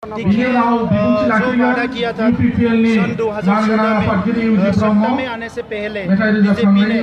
देखिए जो वादा किया था सन 2016 में सत्ता में आने से पहले बीजेपी ने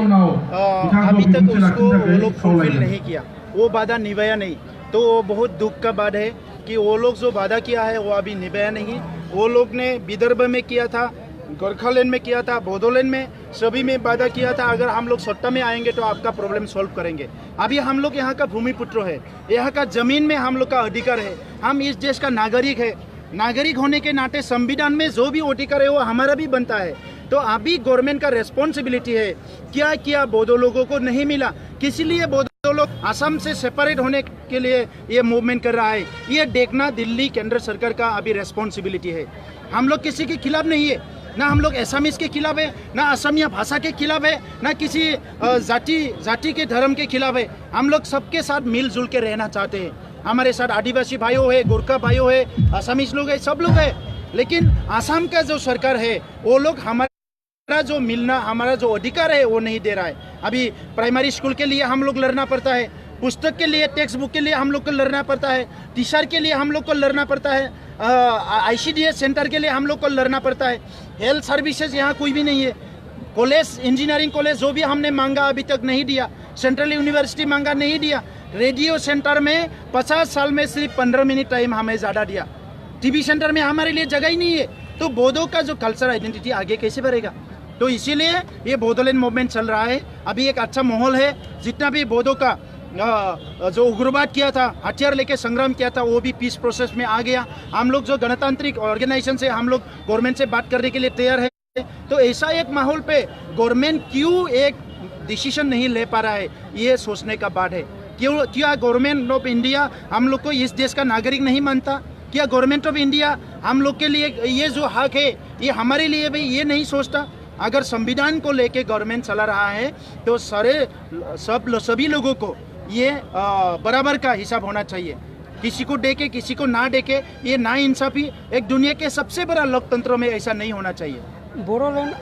अभी तक उसको वो लोग फुलफिल नहीं किया, वो वादा निभाया नहीं। तो वो बहुत दुख का बात है कि वो लोग जो वादा किया है वो अभी निभाया नहीं। वो लोग ने विदर्भ में किया था, गोरखालैंड में किया था, बोडोलैंड में, सभी में वादा किया था अगर हम लोग सत्ता में आएंगे तो आपका प्रॉब्लम सॉल्व करेंगे। अभी हम लोग यहाँ का भूमिपुत्र है, यहाँ का जमीन में हम लोग का अधिकार है, हम इस देश का नागरिक है। नागरिक होने के नाते संविधान में जो भी अधिकार है वो हमारा भी बनता है। तो अभी गवर्नमेंट का रेस्पॉन्सिबिलिटी है, क्या क्या बोडो लोगों को नहीं मिला, किसी लिए बोडो लोग असम से सेपरेट होने के लिए ये मूवमेंट कर रहा है, ये देखना दिल्ली केंद्र सरकार का अभी रेस्पॉन्सिबिलिटी है। हम लोग किसी के खिलाफ नहीं है, ना हम लोग एसामीज के खिलाफ है, ना असमिया भाषा के खिलाफ है, ना किसी जाति के धर्म के खिलाफ है। हम लोग सबके साथ मिलजुल के रहना चाहते हैं। हमारे साथ आदिवासी भाइयों है, गोरखा भाइयों है, असमीज लोग है, सब लोग है। लेकिन आसाम का जो सरकार है वो लोग हमारा जो मिलना, हमारा जो अधिकार है वो नहीं दे रहा है। अभी प्राइमरी स्कूल के लिए हम लोग लड़ना पड़ता है, पुस्तक के लिए, टेक्स्ट बुक के लिए हम लोग को लड़ना पड़ता है, टीचर के लिए हम लोग को लड़ना पड़ता है, ICDS सेंटर के लिए हम लोग को लड़ना पड़ता है। हेल्थ सर्विसेज यहाँ कोई भी नहीं है। कॉलेज, इंजीनियरिंग कॉलेज जो भी हमने मांगा अभी तक नहीं दिया, सेंट्रल यूनिवर्सिटी मांगा नहीं दिया, रेडियो सेंटर में 50 साल में सिर्फ 15 मिनट टाइम हमें ज़्यादा दिया, टीवी सेंटर में हमारे लिए जगह ही नहीं है। तो बोडो का जो कल्चर आइडेंटिटी आगे कैसे बढ़ेगा? तो इसीलिए ये बोडोलैंड मूवमेंट चल रहा है। अभी एक अच्छा माहौल है, जितना भी बोडो का जो उग्रवाद किया था, हथियार लेके संग्राम किया था, वो भी पीस प्रोसेस में आ गया। हम लोग जो गणतांत्रिक ऑर्गेनाइजेशन से हम लोग गवर्नमेंट से बात करने के लिए तैयार है। तो ऐसा एक माहौल पे गवर्नमेंट क्यों एक डिसीजन नहीं ले पा रहा है, ये सोचने का बात है। क्या गवर्नमेंट ऑफ इंडिया हम लोग को इस देश का नागरिक नहीं मानता? क्या गवर्नमेंट ऑफ इंडिया हम लोग के लिए ये जो हक है ये हमारे लिए भी ये नहीं सोचता? अगर संविधान को लेके गवर्नमेंट चला रहा है तो सभी लोगों को ये बराबर का हिसाब होना चाहिए। किसी को देके किसी को ना देके ये ना इंसाफी एक दुनिया के सबसे बड़ा लोकतंत्र में ऐसा नहीं होना चाहिए। बोडोलैंड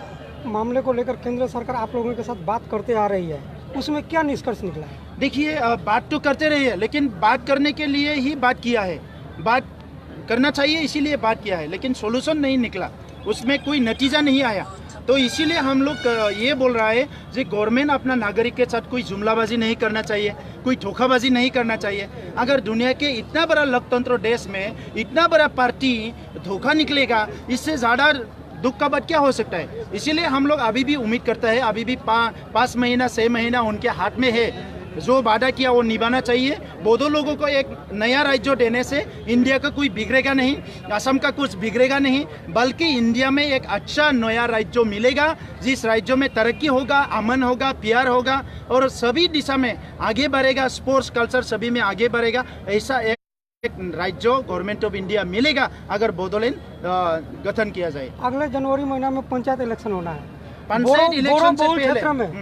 मामले को लेकर केंद्र सरकार आप लोगों के साथ बात करते आ रही है, उसमें क्या निष्कर्ष निकला है? देखिए, बात तो करते रही है, लेकिन बात करने के लिए ही बात किया है, बात करना चाहिए इसीलिए बात किया है, लेकिन सोल्यूशन नहीं निकला, उसमें कोई नतीजा नहीं आया। तो इसीलिए हम लोग ये बोल रहा है कि गवर्नमेंट अपना नागरिक के साथ कोई जुमलाबाजी नहीं करना चाहिए, कोई धोखाबाजी नहीं करना चाहिए। अगर दुनिया के इतना बड़ा लोकतंत्र देश में इतना बड़ा पार्टी धोखा निकलेगा, इससे ज़्यादा दुख का बात क्या हो सकता है? इसीलिए हम लोग अभी भी उम्मीद करते हैं, अभी भी 5 महीना 6 महीना उनके हाथ में है। जो वादा किया वो निभाना चाहिए। बोडो लोगों को एक नया राज्य देने से इंडिया का कोई बिगड़ेगा नहीं, असम का कुछ बिगड़ेगा नहीं, बल्कि इंडिया में एक अच्छा नया राज्य मिलेगा, जिस राज्य में तरक्की होगा, अमन होगा, प्यार होगा और सभी दिशा में आगे बढ़ेगा, स्पोर्ट्स कल्चर सभी में आगे बढ़ेगा। ऐसा एक राज्य गवर्नमेंट ऑफ इंडिया मिलेगा अगर बोडोलैंड गठन किया जाए। अगले जनवरी महीना में पंचायत इलेक्शन होना है। पंचायत इलेक्शन से पहले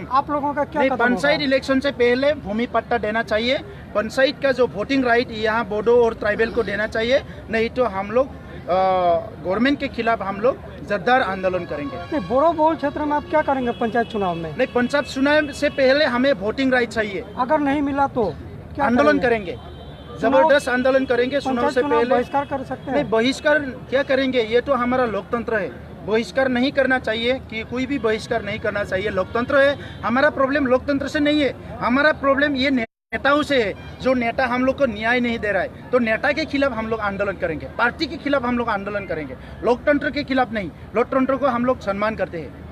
आप लोगों का क्या? पंचायत इलेक्शन से पहले भूमि पट्टा देना चाहिए। पंचायत का जो वोटिंग राइट यहाँ बोडो और ट्राइबल को देना चाहिए, नहीं तो हम लोग गवर्नमेंट के खिलाफ हम लोग जोरदार आंदोलन करेंगे। बोडो बहुल क्षेत्र में आप क्या करेंगे पंचायत चुनाव में? नहीं, पंचायत चुनाव से पहले हमें वोटिंग राइट चाहिए। अगर नहीं मिला तो क्या आंदोलन करेंगे? जबरदस्त आंदोलन करेंगे। चुनाव से पहले बहिष्कार कर सकते हैं? नहीं, बहिष्कार क्या करेंगे? ये तो हमारा लोकतंत्र है, बहिष्कार नहीं करना चाहिए, कि कोई भी बहिष्कार नहीं करना चाहिए। लोकतंत्र है, हमारा प्रॉब्लम लोकतंत्र से नहीं है, हमारा प्रॉब्लम ये नेताओं से है। जो नेता हम लोग को न्याय नहीं दे रहा है, तो नेता के खिलाफ हम लोग आंदोलन करेंगे, पार्टी के खिलाफ हम लोग आंदोलन करेंगे, लोकतंत्र के खिलाफ नहीं। लोकतंत्र को हम लोग सम्मान करते हैं।